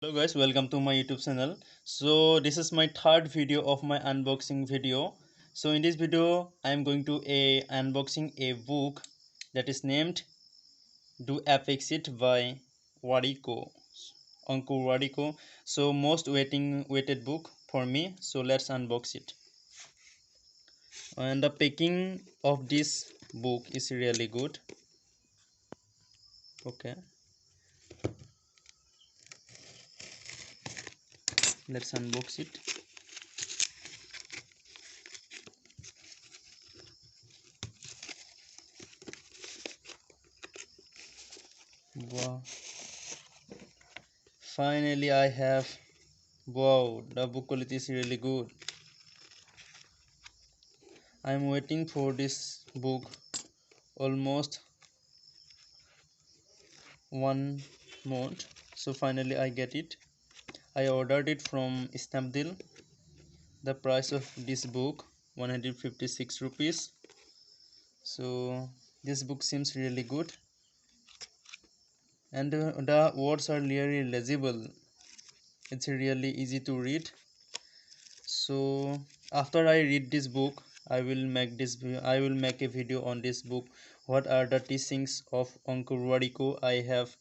Hello guys, welcome to my YouTube channel. So this is my third video of my unboxing video. So in this video I am going to unboxing a book that is named Do Apex It by Wariko Ankur Wariko. So most waited book for me. So let's unbox it. And the packing of this book is really good. Okay, let's unbox it. Wow. Finally I have. Wow, the book quality is really good. I'm waiting for this book almost 1 month. So finally I get it. I ordered it from Snapdeal. The price of this book 156 rupees. So this book seems really good, and the words are really legible. It's really easy to read. So after I read this book, I will make a video on this book. What are the teachings of Ankur Wariko I have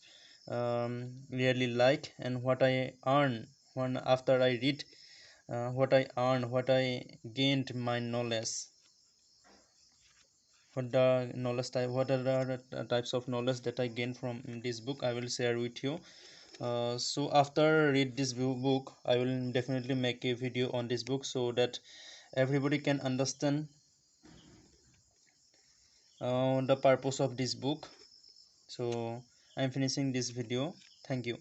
really like, and what I earn when after I read, what I earn, what I gained my knowledge, what are the types of knowledge that I gained from this book. I will share with you. So after read this book, I will definitely make a video on this book so that everybody can understand the purpose of this book. So I'm finishing this video. Thank you.